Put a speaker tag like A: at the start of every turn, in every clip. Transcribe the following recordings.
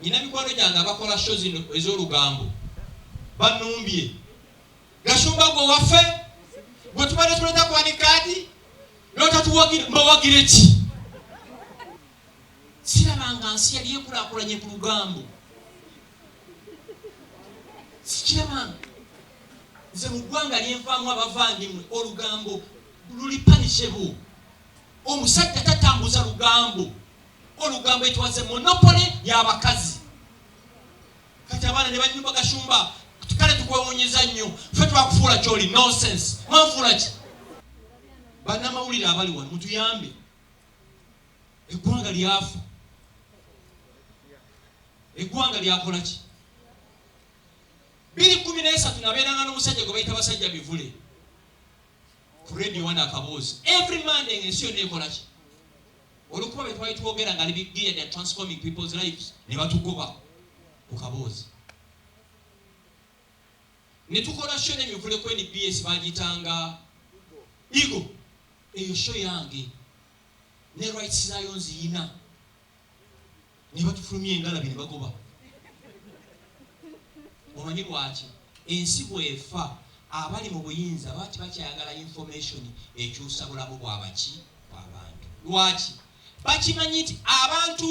A: Nina mikwano gyange abakola shows ez'olugambo banumbye Gashumba gwe waffe gwe tubadde tuleta kwanikadi n'otatuwagira mbawagire ki sirabanga nsi yali ekulaakulanye ku lugambo sikirabanga nze mu ggwanga lyenvaamu abavandimwe olugambo luli punishable omusajja tatambuza lugambo olugambo etwaze monopole y'abakazi kati abaana ne banyumba Gashumba kale tukwewuunyiza nnyo ffe twakufuula kyoli nonsense mwanfuula ki bannamawulire abali wano mutuyambe eggwanga lyafa eggwanga lyakola ki 2013 nabeeranga n'omusajja gwe bayita basajja bivule ku radio wana akaboozi every Monday ng'ensi yonna ekola ki olukuba bwe twali twogera nga big gear they are transforming people's lives ne batugoba ku kaboozi ne tukola show n'emivule ku NBS bagitanga Igo eyo show yange ne rights zayo nziyina ne batufulumya engalabi ne bagoba omanyi lwaki ensi bwefa abali mu buyinza bati bakyayagala information ekyusa bulamu bw'abaki bw'abantu lwaki bakimanyi nti abantu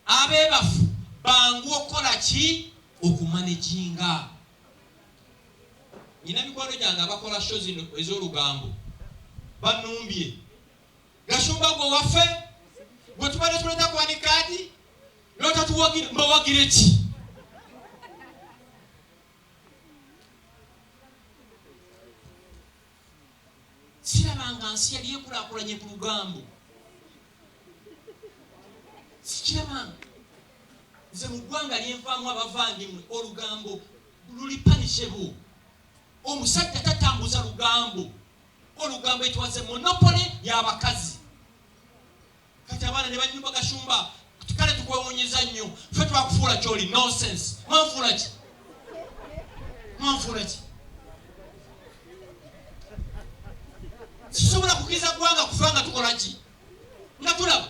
A: abeebafu bangu okukola ki okumanaginga nina mikwano gyange abakola shows ez'olugambo banumbye Gashumba gwe waffe gwe tubadde tuleta kwanikadi n'otatuwagira mbawagire ki sirabanga nsi yali ekulaakulanye ku lugambo sikirabanga nze mu ggwanga lyenvaamu abavandimwe olugambo luli punishable omusajja tatambuza lugambo olugambo etwaze monopole y'abakazi kati abaana ne banyumba Gashumba kale tukwewuunyiza nnyo ffe twakufuula kyoli nonsense mwanfuula ki sisobola kukiriza ggwanga kufa nga tukola ki nga tulaba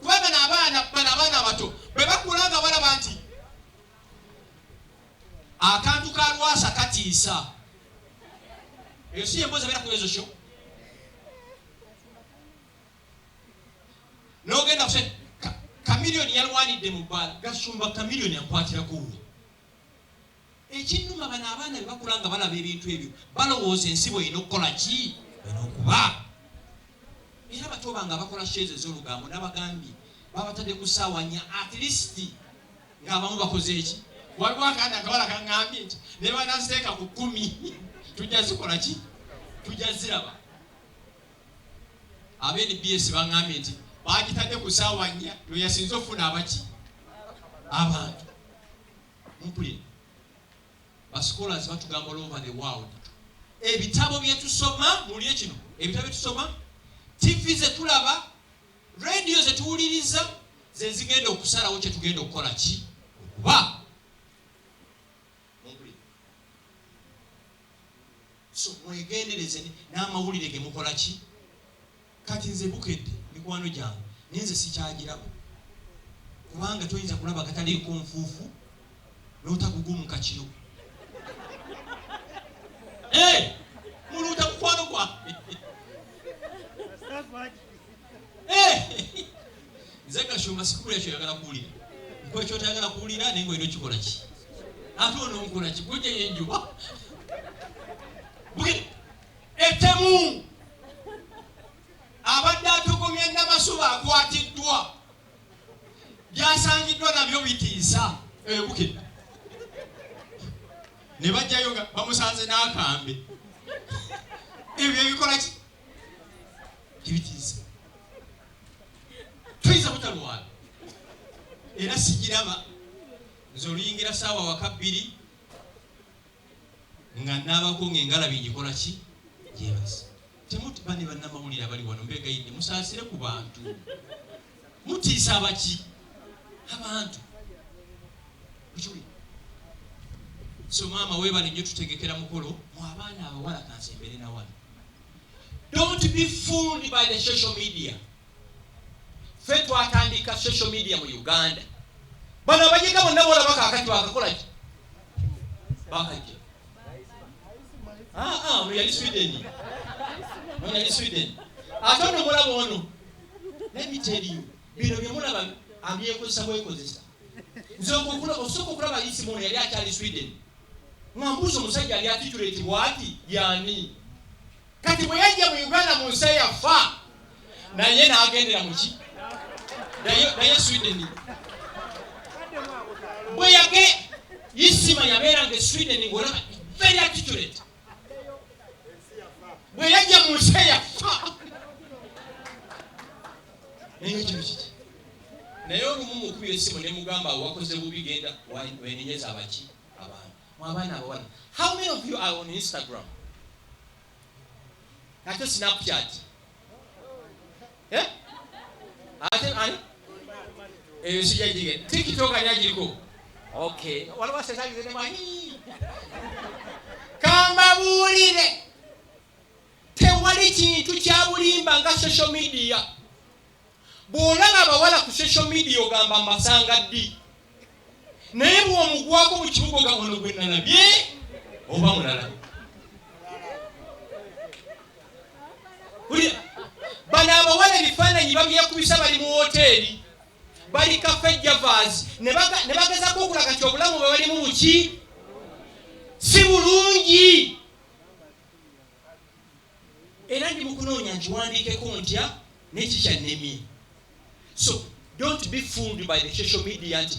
A: kubanga n'abaana abato bwe bakulanga balaba nti akantu ka lwasa katiisa eyo si emboozi abeera ku ezo sho n'ogenda kuse kamiliyoni yalwanidde mu bbaala Gashumba kamiliyoni akwatiraku we ekinnuma bano abaana be bakulanga balaba ebintu ebyo balowooza ensi bw'erina okukola ki okuba era batobanga abakola shows ez'olugambo n'abagambye babatadde ku ssaawa 4 at least ng'abamu bakoze eki waliwo akandi akabala kaŋŋambye nti ne banaziteeka ku 10 tujja zikola ki tujja ziraba ab'NBS baŋŋambye nti bagitadde ku ssaawa 4 lwe yasinze okufuna abaki abantu mpulire bascholars batugamba all over the world ebitabo bye tusoma mulye kino ebitabo bye tusoma TV ze tulaba radio ze tuwuliriza ze zigenda okusalawo kye tugenda okukola ki okuba so mwegendereze n'amawulire ge mukola ki kati nze bukedde mikwano gyange nenze sikyagiraba kubanga toyinza kulaba kataliiko nfuufu n'otagugumuka kiro muluta kukwano gwange nze Gashumba sikubula ekyo yagala kuwulira nkuba ekyo tayagala kuwulira naye ng'olina okikola ki ate ononkola ki gujja yenjuba etemu abadde atogomya Namasuba akwatiddwa byasangiddwa nabyo bitiisa bukedde ne bajjayo nga bamusanze n'akambe ebyo ebikola ki ebitiisa toyinza butalwala era sigiraba nze oluyingira ssaawa waka 2 nga naabako ng'engalabi ngikola ki gyebasi temuti bane bannamawulire abali wano mbegayidde musaasire ku bantu mutiisa abaki abantu so maama weebale nnyo tutegekera mukolo mu abaana abawala kansembere na wano don't be fooled by the social media ffe twatandika social media mu Uganda bano abajiga bonna boolaba kaakati bakakola ki bakajja ono yali Sweden ate ono mulaba ono let me tell you bino bye mulaba abyekozesa bwekozesa nze osooka okulaba isimu ono yali akyali Sweden ngambuuza omusajja yali atituleti bwati yani kati bwe yajja mu Uganda mu nsi yafa naye n'agendera mu ki naye Sweden bwe yage isima yabeeranga Sweden ng'olaba very articulate bwe yajja mu nsi yafa naye kino kiti naye olumu mukubira essimu ne mugamba wakoze bubi genda wenenyeza abaki abantu mwabaana abawala. How many of you are on Instagram? Ate Snapchat? Ate ani? Sijajige. TikTok ani ajiriko? Okay. Wala wasesagi zene mahi. Kamba buulire. Tewali kintu kya bulimba nga social media. Bw'olaba abawala ku social media ogamba mbasanga ddi. Naye bw'omugwako mu kibuga ogamba ono gwe nalabye oba mulala. Bano abawala ebifaananyi babyekubisa bali mu woteeri bali cafe javas ne bagezaako okulaga nti obulamu bwe balimu buki si bulungi. Era ndi mu kunoonya nkiwandiikeko ntya n'ekikyannemye. So don't be fooled by the social media nti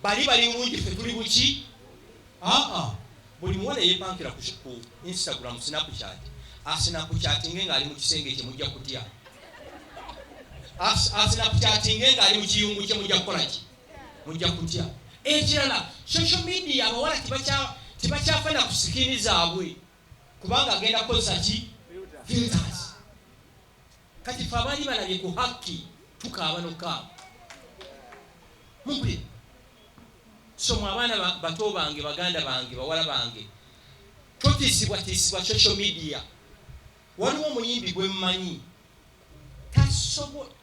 A: bali bulungi ffe tuli buki. Buli muwala yeepankira ku Instagram Snapchat asinakuchatinge ng'ali mu kisenge kye mujja kutya. Asinakuchatinge ng'ali mu kiyungu kye mujja kukola ki mujja kutya. Ekirala social media abawala tibakyafuna ku sikini zaabwe kubanga agenda kukozesa ki filters. Kati ffe abaali balabye ku haki tukaaba n'okaaba mugwe. So mu abaana bato bange baganda bange bawala bange totiisibwa social media. Waliwo omuyimbi gwe mmanyi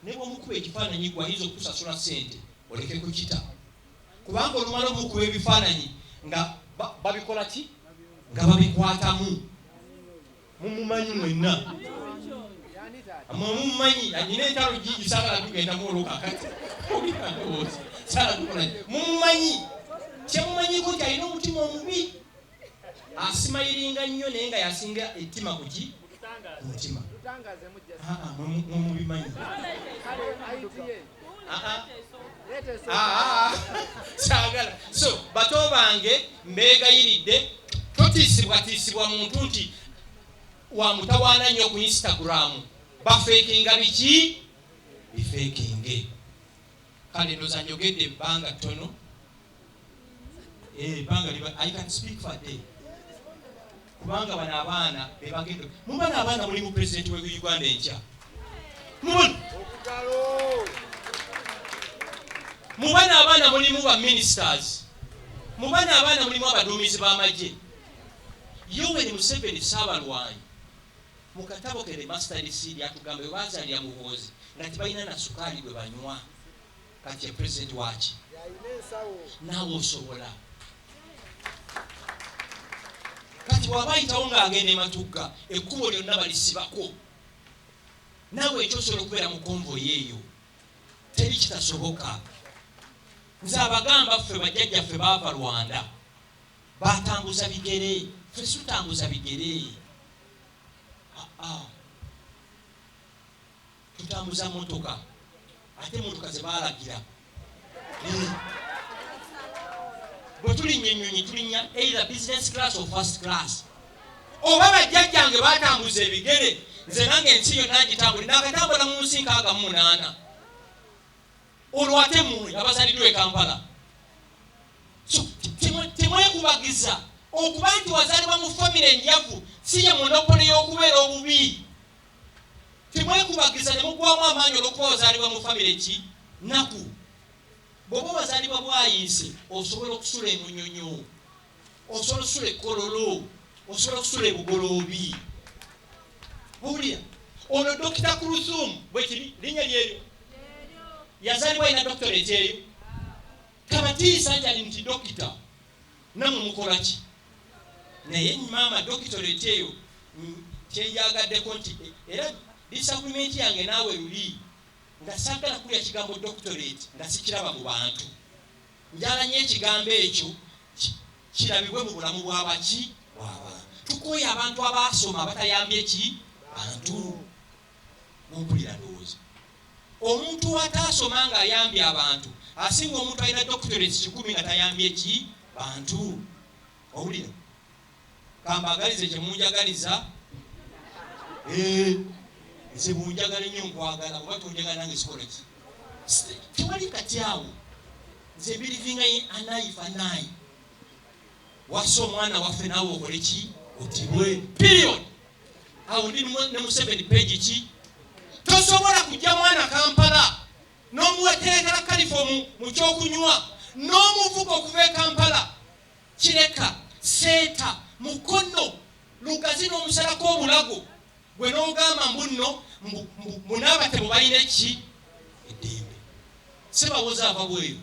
A: ne bw'omukuba ekifaananyi gwayinza okusasula ssente oleke kukita kubanga olumala omukuba ebifaananyi nga babikola ki nga babikwatamu mumumanyi mwenna mumumanyi anyina entalo gigi saagala tugenda muoloka kati saagala tukola mumumanyi kyemumanyiko nti alina omutima omubi asimayiringa nnyo naye nga yasinga ettima kuki umutima mubimanyi saagala. So bato bange mbeegayiridde totiisibwatiisibwa muntu nti wamutawaana nnyo ku Instagram bafeekinga biki bifeekinge. Kale ndoza njogedde ebbanga ttono I can speak for a day. Kubanga bano abaana bebagenda mubana abaana muli mu president we Uganda enkya mubana abaana mulimu ba ministers mubana abaana mulimu abaduumizi b'amagye. Yoweri Museveni Saabalwanyi mu katabo ke The Mustard Seed atugamba bwe baazaalira muhoozi nga tebalina na sukaali gwe banywa kati ye president waki naawe osobola. Kati wabayitawo ng'agenda ematugga ekkubo lyonna balisibako naawe ekyosobola okubeera mu konvoyi eyo teri kitasoboka. Nze abagamba ffe bajjajjaffe baava Rwanda batambuza bigere ffe situtambuza bigere tutambuza motoka ate motoka ze baalagira bwe tulinnya ennyonyi tulinnya either business class or first class. Oba bajjajjange batambuza ebigere nze nange ensi yonna ngitambuli nakatambula mu nsi 68 olwo ate mmwe abazaliddwa e Kampala. So temwekubagiza okuba nti wazaalibwa mu famire enjavu si ye monopole y'okubeera obubi. Temwekubagiza ne mugwamu amaanyi olw'okuba wazaalibwa mu famire ki naku. Bw'oba wazaalibwa bwayiise osobola okusula emunyonyo osobola okusula ekkololo osobola okusula ebugoloobi. Buulira ono Dr. Kurusumu bwe kiri linnya lyeryo yazalibwa ina doctorate eyo kabatiisa nti dokita namwe mukolaki naye mama doctorate eyo kyenjagaddeko nti era disagreement yange naawe luli nga sagala kulya kigambo doctorate nga sikiraba mu bantu njala nye ekigambo ekyo kirabibwe mu bulamu bw'abaki bw'abantu tukoye abantu abasoma batayambye ki bantu mumpulira ndowooza omuntu atasoma nga ayambye abantu asinga omuntu alina doctorate 10 nga tayambye ki bantu owulira kambagalize kyemunjagaliza nze bunjagala nnyo nkwagala oba tonjagala nange sikola ki tewali kati awo nze birivinga anaifa nayi wasa omwana waffe naawe okole ki otibwe period awo ndi ne mu 7 page ki tosobola kujja mwana Kampala n'omuweterekera kalifomu mu kyokunywa n'omuvuga okuva e Kampala kireka seeta mukono lugazi n'omusalako obulago gwe n'ogamba mbunno munaabate mubalina eki eddembe sebawoza ava bweru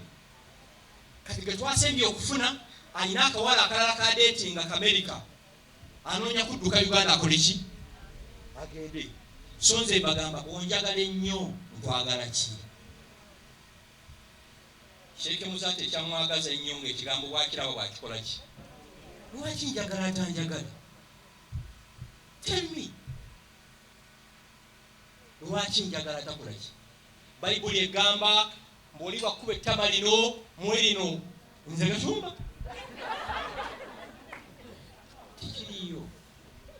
A: kati ge twasembye okufuna alina akawala akalala ka dating America anoonya kudduka Uganda akole ki agende so nze bagamba onjagala ennyo nkwagala ki Sheikh Muzate ekyamwagaza ennyo ng'ekigambo bwakiraba bwakikola ki lwaki njagala atanjagala tell me lwaki njagala takola ki Bayibuli egamba mboli bakuba ettama lino mwelino nze Gachumba tikiriyo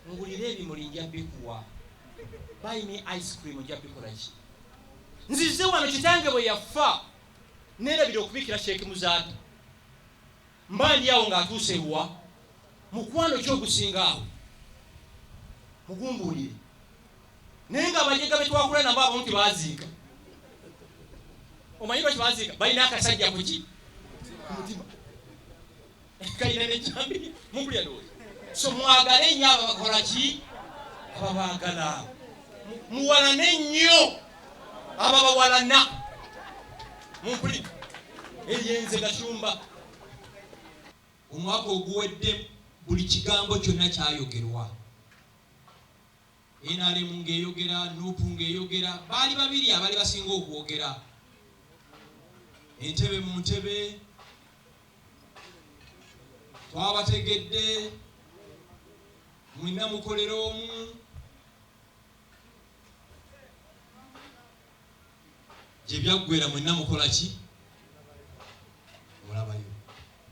A: ngulire ebimuli nja bikuwa bayini ice cream nja bikola ki nzize wano kitange bwe yafa nerabira okubikira Sheikh Muzate mbandi awo ng'atuuse ewa mukwano kyogusinga awo mugumbulire naye nga abanyega betwakula nabo abantu baziika omanyi lwaki baziika balina akasajja kuki mutima kalina nekyambiri mumpulira ndowooza so mwagale nnyo abo bakola ki aba baagala muwalane nnyo abo bawalana mumpulira eyenze Gachumba omwaka oguwedde buli kigambo kyonna kyayogerwa NRM ng'eyogera Nuupu ng'eyogera baali babiri abali basinga okwogera entebe mu ntebe twabategedde mwina mukolera omu gye byaggwera mwina mukola ki mulabayo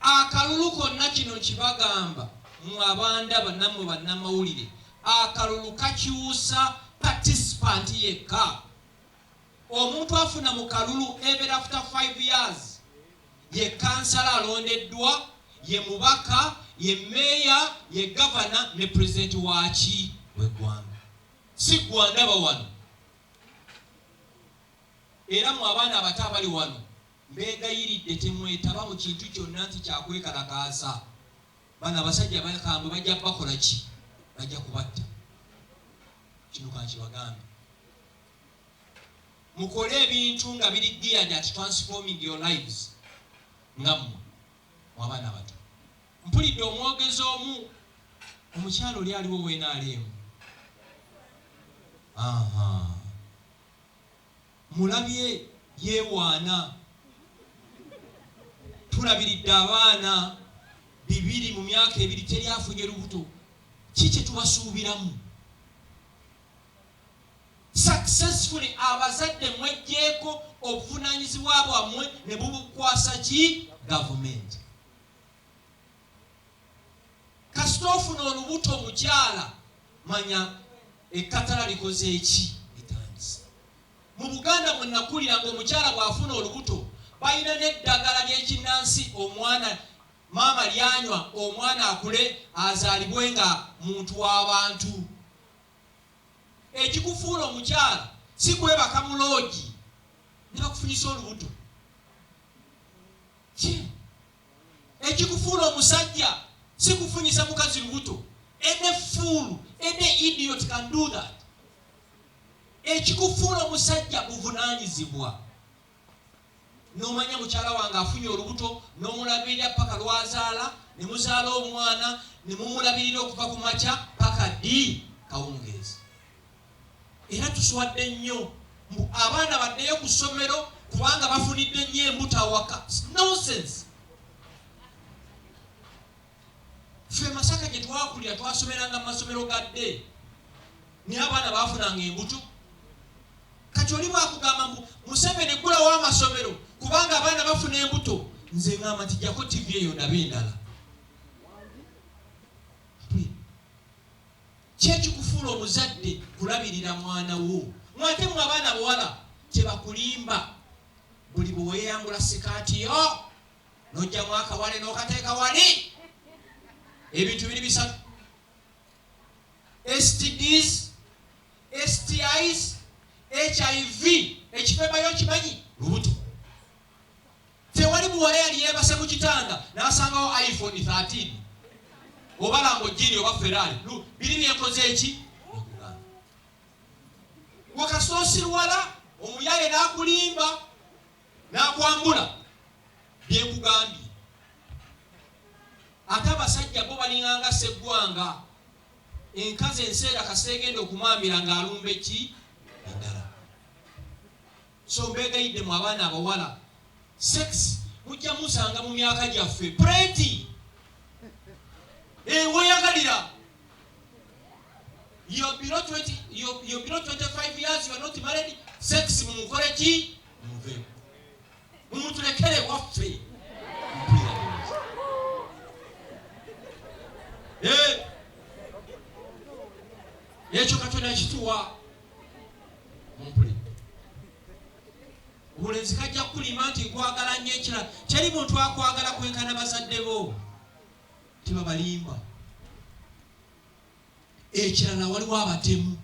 A: akalulu konna kino kibagamba mu abanda bannammwe bannamawulire akalulu kakyusa participant yekka omuntu afuna mu kalulu ever after 5 years ye kansala alondeddwa ye mubaka ye meya ye governor ne president waki w'eggwanga si gwandaba wano era mu abaana abato abali wano mbegayiridde temwetaba mu kintu kyonna nti kyakwekalakaasa bana abasajja bakambwe bajja bakola ki bajja kubatta kino kankibagambe mukole ebintu nga biri geared at transforming your lives ngammwe abaana abato mpulidde omwogezi omu omukyalo oli aliwo weenaaleemu mulabye yeewaana tulabiridde abaana 2 mu myaka 2 teryafunye lubuto kiki tubasuubiramu successfully abazadde mwejjeeko obuvunaanyizibwa bwammwe ne bubukwasa ki government kasita ofuna olubuto mukyala manya ekkatala likoze eki litandise mu Buganda mwe nakulira ng'omukyala bw'afuna olubuto balina n'eddagala ly'ekinnansi omwana maama lyanywa omwana akule azaalibwe nga muntu w'abantu ekikufuula omukyala si kwebaka mu loogi ne bakufunyisa olubuto ekikufuula omusajja si kufunyisa mukazi lubuto any fool any idiot can do that ekikufuula omusajja buvunaanyizibwa n'omanya mukyala wange afunye olubuto n'omulabirira paka lwazaala ne muzaala omwana ne mumulabirira okuva ku makya paka ddi kawungeezi. Era tuswadde nnyo abaana baddeyo ku ssomero kubanga bafunidde nnyo embuto awaka. Nonsense. Ffe Masaka gye twakulira twasomeranga mu masomero gadde naye abaana baafunanga embuto. Kati oli bwakugamba mbu Museveni eggulawo amasomero kubanga abaana bafuna embuto, nze ngamba nti jjako TV eyo ndabe endala. Kyekikufuula omuzadde kulabirira mwana wo. Mwate mu abaana bawala kyebakulimba buli bwe weeyambula sikaati yo n'ojjamu akawale n'okateeka wali. Ebintu biri bisatu: STDs, STIs, HIV. Ekifeebayo kimanyi lubuto. Tewali muwala yali yeebase mu kitanda n'asangawo iPhone 13 oba Lamborghini oba Ferrari. Biri byekoze eki? Wakasoosirwala omuyaye n'akulimba n'akwambula byekugambye. Ate abasajja bo balinganga seggwanga. Enkazi enseera kaseegenda okumwambira ng'alumba eki? Endala. So mbegayidde mu abaana abawala, sex mujja musanga mu myaka gyaffe plenty. Weyagalira. You're below 25 years, you are not married. Sex mumukole ki? Mumuve. Mumutulekere waffe. Ekyo Katonda kituwa. Mumpule. Obulenzi kajja kukulima nti nkwagala nnyo ekirala. Teri muntu akwagala kwenkana bazadde bo. Tibabalimba. Ekirala waliwo abatemu.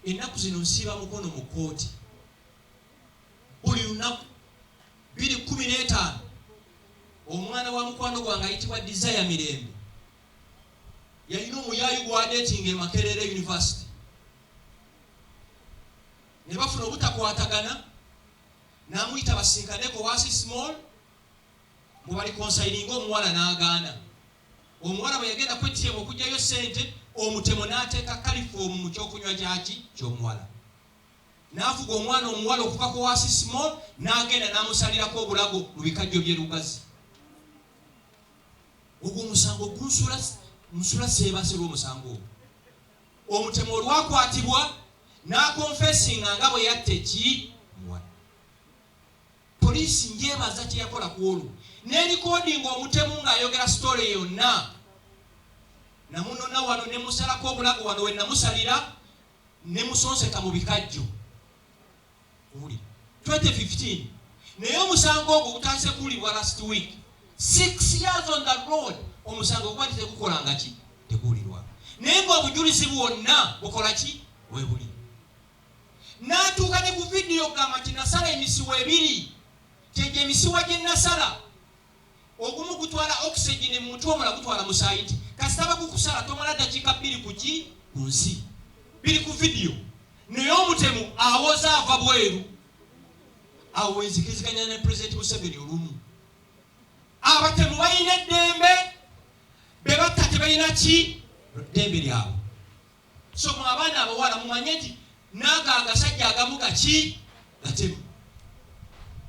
A: Ennaku zino nsiiba mukono mu kkooti. Buli lunaku 2:15 omwana wa mukwano gwange ayitibwa Desire Mirembe yalina omuyaayi gw'adeetinga e Makerere University. Ne bafuna obutakwatagana n'amuyita basinkaneko wasi small mu bali konsayiringa omuwala n'agaana. Omuwala bwe yagenda kwetiyemu okugyayo ssente, omutemo n'ateeka kalifoomu mu kyokunywa kyaki ky'omuwala. N'afuga omwana omuwala okukako wasi small n'agenda n'amusalirako obulago mu bikajjo bye Lugazi. Ogwo omusango gunsula seebase lw'omusango ogwo. Omutemo olwakwatibwa n'akonfesinga nga bwe yatta eki muwala. Poliisi njebaza kye yakola ku olwo. N'erikodinga omutemu ng'ayogera sitole yonna. Namunona wano ne musalako obulago wano we namusalira ne musonseka mu bikajjo. 2015. Naye omusango ogwo gutandise kuwulibwa last week. 6 years on the road. Omusango gwali tegukolanga ki? Teguwulirwa. Naye ng'obujulizi bwonna bukola ki? Weebuli. N'atuuka ne ku vidiyo gamba nti nasala emisiwa ebiri. Tegye emisiwa gye nasala. Ogumu gutwala oxygen mu mutwe, omulala gutwala mu sayiti. Kasita bakukusala tomala dakiika 2 ku ki? Ku nsi. Biri ku vidiyo. Naye omutemu awoza ava bweru. Awo wenzikiziganya ne President Museveni olumu. Abatemu balina eddembe, be batta tebalina ki? Ddembe lyabwe. So mu abaana abawala mumanye nti naga agasajja agamu gaki? Gatemu.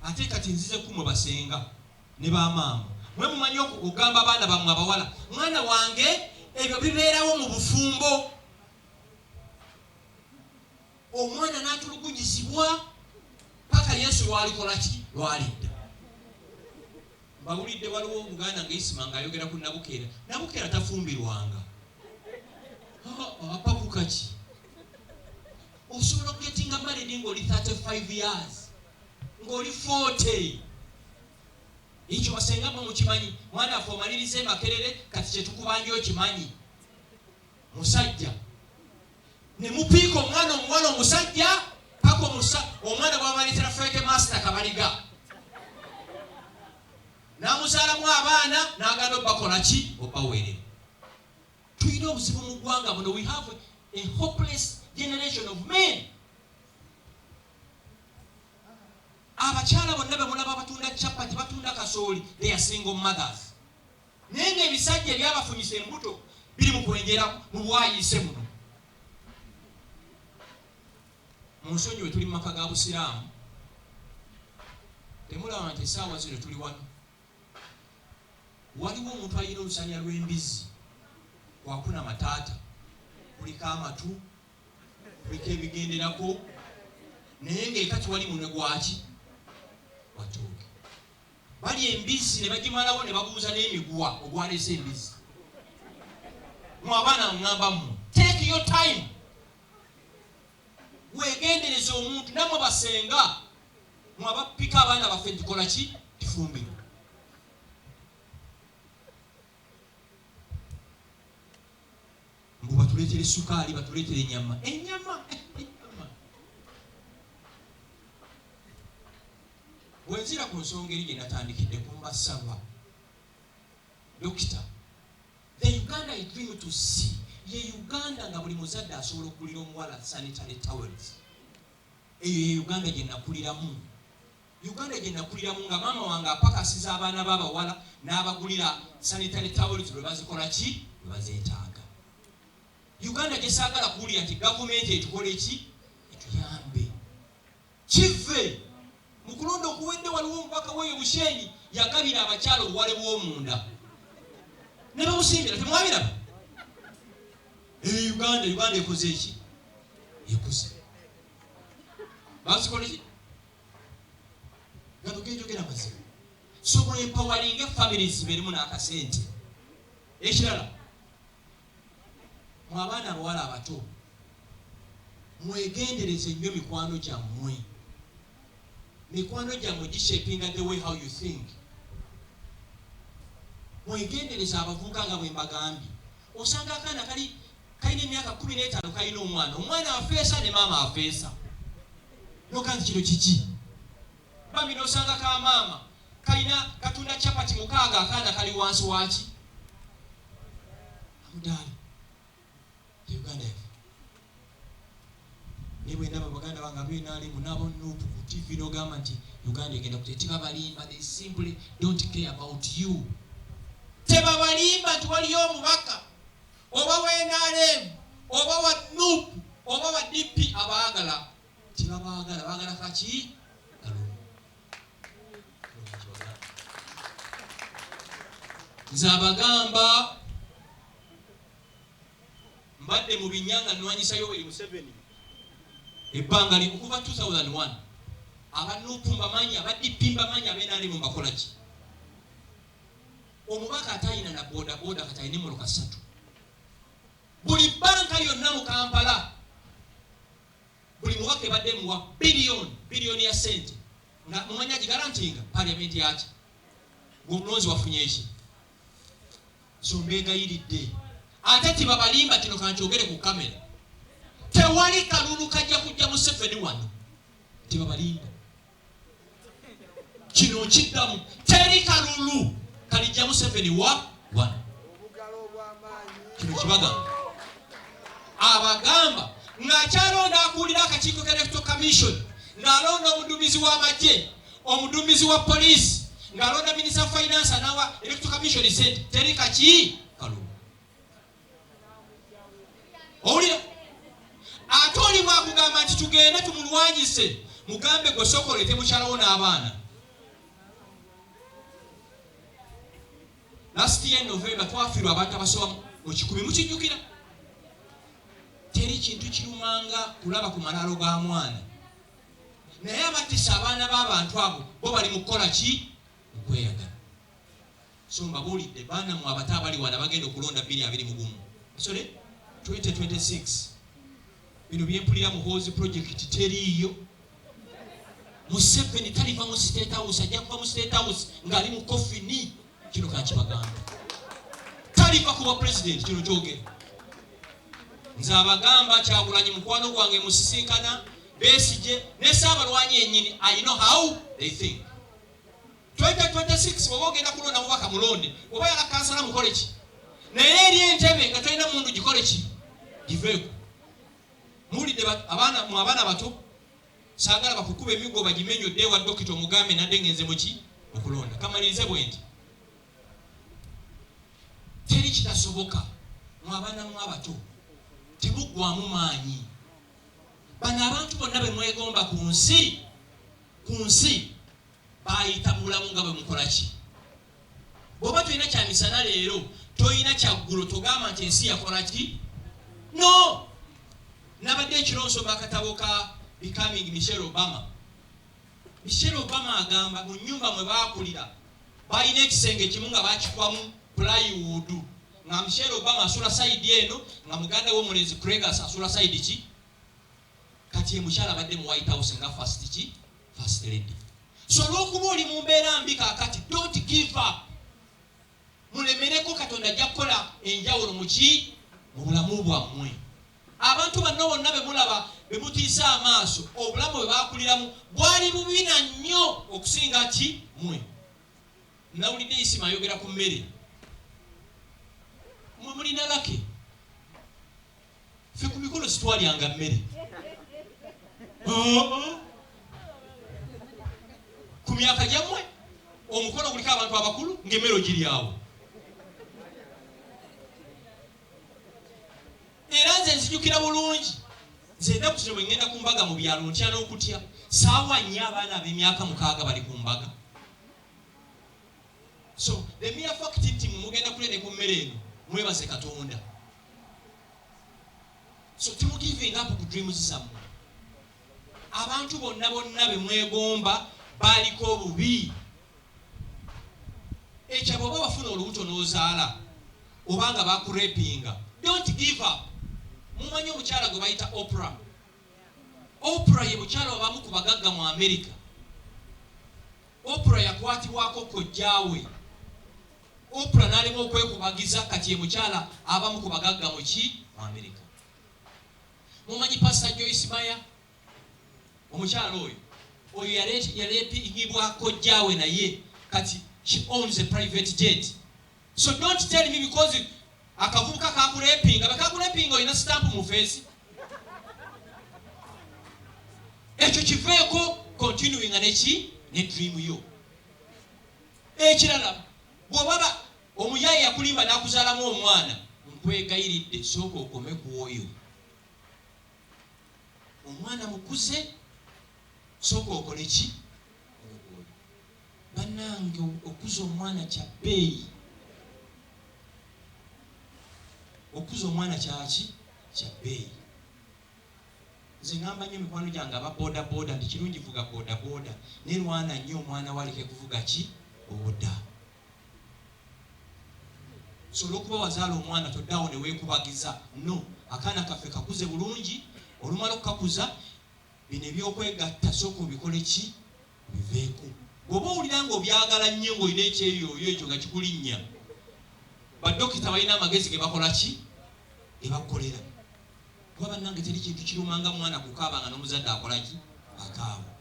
A: Ate kati nzize kumwe basenga ne bamaama. Mwe mumanyi okugamba abaana bammwe abawala, mwana wange ebyo bibeerawo mu bufumbo. Omwana n'atulugunyizibwa paka Yesu lwalikola ki? Lwalidda. Bawulidde waliwo Omuganda ng'Isima ng'ayogera ku Nabukeera. Nabukeera tafumbirwanga. Apakuka ki? Osobola okugetinga married ng'oli 35 years. Ng'oli 40. Ekyo basenga mwe mukimanyi. Mwana affe omalirize Makerere kati kye tukubanja okimanyi. Musajja. Ne mupiika omwana omuwala omusajja paka omwana bw'amalitira feke master Kabaliga. N'amuzaalamu abaana n'agenda obbakola ki? Obbawere. Tulina obuzibu mu ggwanga buno. We have a hopeless generation of men. abakyala bonna bemulaba batunda chapati batunda kasooli, they are single mothers. Nenge ebisajja ebyabafunyisa embuto biri mu kwenjera mu bwayise muno. Mu nsonyi we tuli mu maka ga Busiraamu temulaba nti essaawa zino tuli wano. Waliwo omuntu alina olusanya lw'embizi wakuna mataata, kuliko amatu, kuliko ebigenderako, naye ng'ekati wali munwe gwaki watooke. Bali embizi ne bagimalawo ne babuuza n'emiguwa ogwaleese embizi. Mu abaana ngamba mmwe, take your time. Weegendereze omuntu namwe basenga mwabapika abaana baffe tukola ki tifumbiro. Mbu batuleetere sukaali batuleetere ennyama. Ennyama wenzira ku nsonga eri gye natandikidde kumbasaba Dokita, the Uganda I dream to see ye Uganda nga buli muzadde asobola okugulira omuwala sanitary towels. Eyo ye Uganda gye nakuliramu. Uganda gye nakuliramu nga maama wange apakasiza abaana b'abawala n'abagulira sanitary towels lwe bazikola ki lwe bazeetaaga. Uganda gye saagala kuwulira nti gavumenti etukole ki etuyambe. Kive mu kulonda okuwedde waliwo omubaka w'eyo Bushenyi yagabira abakyala obuwale bw'omunda ne bamusimbira. Temwabiraba? Uganda ekoze eki? Ekoze. Bazikola ki? Gano genjogera mazima. So mu empowering families berimu n'akasente. Ekirala, mu abaana abawala abato mwegendereze nnyo mikwano gyammwe. Mikwano gyammwe gishapinga the way how you think. Mwegendereze abavubuka nga bwe mbagambye. Osanga akaana kalina emyaka 15 kalina omwana afeesa ne maama afeesa. Nokanti kino kiki? Bambi nosanga ka maama kalina katunda chapati mukaaga akaana kali wansi waki? Amudali. Uganda. Niwe ndaba baganda banga binaali munabo nupu ku TV n'ogamba nti Uganda egenda kutetima balimba. They simply don't care about you. Tebabalimba nti waliyo omubaka oba wenaalemu oba wa nupu oba wa DP abaagala. Tebabaagala baagala kaki? Nze abagamba mbadde mu binyanga nnwanyisa Yoweri Museveni ebbanga likukuba 2001 abanupu mbamanyi abaddipi mbamanyi abenaali mu mbakola ki. Omubaka atayina na boda boda katayina emmotoka 3. Buli banka yonna mu Kampala buli mubaka ebadde muwa biliyoni ya sente nga mumanya gigarantinga parliamenti yaki ng'omulonzi wafunye eki. So mbegayiridde ate tibabalimba kino kankyogere ku kamera. Tewali kalulu kajja kujja Museveni wano. Tibabalimba. Kino kiddamu. Teri kalulu kalijja Museveni wano. Kino kibagamba. Abagamba ng'akyalonda akulira akakiiko ka Electoral Commission ng'alonda omuduumizi w'amagye, omuduumizi wa poliisi, ng'alonda Minister of Finance anawa Electoral Commission sente. Teri kaki kalulu. Owulira? Ate oli bwakugamba nti tugende tumulwanyise mugambe gwe sokolete mukyalawo n'abaana. Last year November twafiirwa abantu abasoba mu 100. Mukijjukira? Teri kintu kirumanga kulaba ku malaalo ga mwana. Naye abattisa abaana b'abantu abo bo bali mu kukola ki? Mu kweyagala. So mbabuulidde baana mu abato abali wano bagenda okulonda 2021. Sorry? 2026. Bino byempulira mu Hozi project teriyo. Museveni taliva mu State House, ajja kuva mu State House ng'ali mu kofini. Kino kakibagamba. Taliva kuba president kino kyogere. Nze abagamba Kyagulanyi mukwano gwange musisinkana Besigye ne Saabalwanyi yennyini. I know how they think. 2026 bw'oba ogenda kulonda mubaka mulonde oba yala kansala mukole ki? Naye eri entebe nga talina mundu gikole ki? Giveeko. Muwulidde abaana bato Sagala bakukube emigo bagimenyo dewa dokito mugambe nande ngenze muki okulonda. Kamalirize bwenti. Teri kitasoboka. Mwabana mwabato. Tebugwamu maanyi. Bana abantu bonna be mwegomba ku nsi bayita mulamu nga bwe mukola ki. Bwoba toyina kya misana leero, toyina kya ggulo togamba nti ensi yakola ki? No! Nabadde ekironsoma akatabo ka Becoming Michelle Obama. Michelle Obama agamba mu nnyumba mwe baakulira balina ekisenge kimu nga bakikwamu plywood. Nga Michelle Obama asula side eno, nga muganda we Mulenzi Kregas asula side ki? Kati ye mukyala badde mu White House nga first lady. So olw'okuba oli mu mbeera mbi kaakati, don't give up. Mulemereko Katonda ajja kukola enjawulo mu ki? Mu bulamu bwammwe. Abantu banno bonna be mulaba be mutiisa amaaso obulamu bwe baakuliramu bwali bubina nnyo okusinga ki mmwe. Nawulidde Isima ayogera ku mmere. Mmwe mulina lake. Ffe ku mikolo sitwalyanga mmere. Ku myaka gyammwe omukolo guliko abantu abakulu ng'emmere giri awo. Era nze nzijukira bulungi. Nze ennaku zino bwe ngenda ku mbaga mu byalo ntya n'okutya. Saawa nnyo abaana ab'emyaka 6 bali ku mbaga. So the mere fact nti mugenda kulende ku mmere eno mwebaze Katonda. So timugiving up ku dreams zammwe. Abantu bonna be mwegomba baliko obubi. Ekyo bw'oba bafuna olubuto n'ozaala obanga bakurepinga, don't give up. Mumanyi omukyala gwe bayita Oprah. Oprah ye mukyala wabamu ku bagagga mu America. Oprah yakwatibwako kojjaawe. Oprah n'alema okwekubagiza kati ye mukyala abamu ku bagagga mu America. Mumanyi Pastor Joyce Meyer? Omukyala oyo yalepingibwa kojjaawe naye kati she owns a private jet. So don't tell me because akavubuka kakulepinga bakakulepinga olina stamp mu face. Ekyo kiveeko continuing ne dream yo. Ekirala bw'obaba omuyayi yakulimba n'akuzaalamu omwana, nkwegayiridde sooka okome ku oyo. Omwana mukuze sooka okole ki? Bannange okuza omwana kya bbeeyi. Okuza omwana kyaki? Kya bbeeyi. Nze ngamba nnyo mikwano gyange aba boda nti kirungi vuga boda naye lwana nnyo omwana waleke kuvuga ki? Boda. So olw'okuba wazaala omwana toddawo ne weekubagiza. No, akaana kaffe kakuze bulungi. Olumala okukakuza bino ebyokwegatta sooka obikole ki? Biveeko. Bw'oba owulira ng'obyagala nnyo ng'olina ekyeyooyo ekyo nga kikulinnya, baddokita balina amagezi ge bakola ki? Ge bakolera. Kuba bannange teri kintu kirumanga mwana kukaaba nga n'omuzadde akola ki? Akaaba.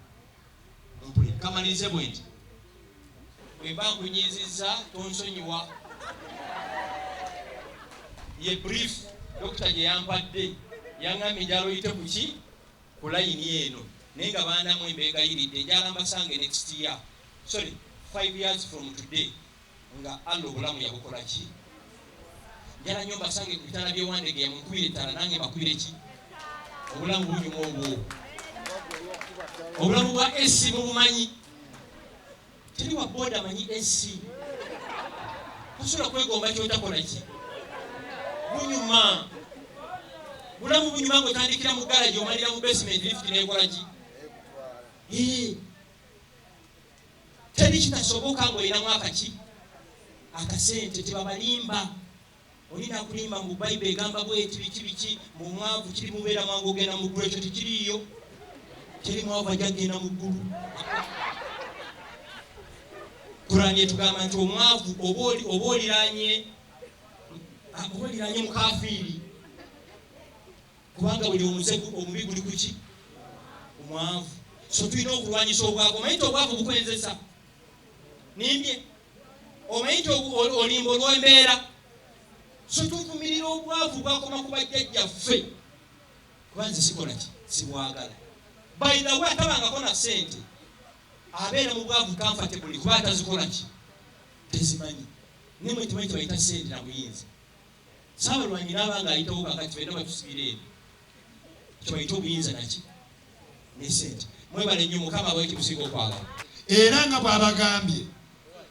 A: Kamalirize bwe nti bwe mba nkunyizizza tonsonyiwa. Ye brief dokita gye yampadde yaŋŋambye enjala oyite ku ki? Ku layini eno naye nga bandamu embeegayiridde enjala mbasange next year. Sorry, 5 years from today. Nga allo obulamu yabukola ki? Njala nnyo mbasange ku bitala by'Ewandege yamunkubira ettala nange mbakubire ki? Obulamu bunyuma obwo. Obulamu bwa SC mubumanyi. Teri wa boda amanyi SC. Osobola kwegomba kyotakola ki? Bunyuma. Bulamu bunyuma ng'otandikira mu garage omalira mu basement lift n'ekola ki? Teri kitasoboka ng'olinamu akaki? Akasente tebabalimba. Olina kulimba mu Bible egamba bweti biki mu mwavu kiri mubeera mwangu ogenda mu ggulu, ekyo tekiriiyo. Teri mwavu ajja genda mu ggulu. Kurani etugamba nti omwavu oba oliranye mukafiiri. Kubanga buli omubi guli ku ki? Omwavu. So tulina okulwanyisa obwavu. Omanyi nti obwavu bukwenzesa. Nimbye. Omanyi nti olimba olw'embeera. So tuvumirira obwavu bwakoma ku bajjajjaffe. Kuba nze sikola ki? Sibwagala. by the way atabangako na sente abeera mu bwavu comfortable kuba atazikola ki tezimanyi nimwe temanyi bayita sente na buyinza Saabalwanyi n'abanga ayitawo kakati fedda batusibire eno kibayita obuyinza naki ne sente mwebale nnyo Mukama bwe kimusinga okwagala
B: era nga bw'abagambye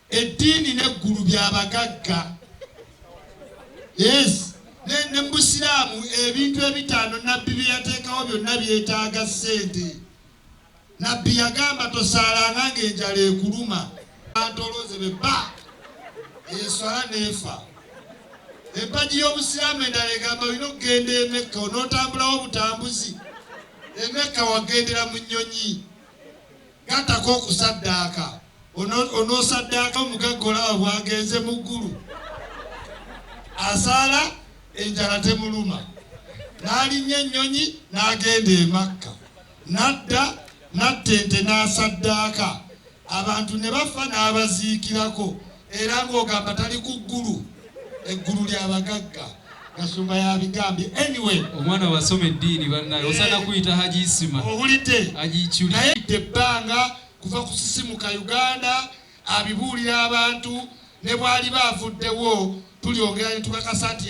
B: eddiini n'eggulu by'abagagga yes ne mu Busiraamu ebintu ebitaano nabbi bye yateekawo byonna byetaaga ssente nabbi yagamba tosaalanga ng'enjala ekuluma antoloze bebba eswala n'efa empagi y'Obusiraamu endala egamba olina okugenda e Mecca onootambulawo obutambuzi e Mecca wagendera mu nnyonyi gattako okusaddaaka onoosaddaaka omugagga olaba bwagenze mu ggulu asaala enjala temuluma n'alinnya ennyonyi n'agenda e Makka nadda nattente n'asaddaaka abantu ne bafa n'abaziikirako era ng'ogamba tali ku ggulu eggulu ly'abagagga Gasumba yabigambye anyway
C: omwana wasoma eddiini bannaye osana kuyita Haji Isima
B: owulidde
C: agiikyuli
B: naye ebbanga kuva ku sisimuka Uganda abibuulira abantu ne bwali baavuddewo tulyongera ne tukakasa nti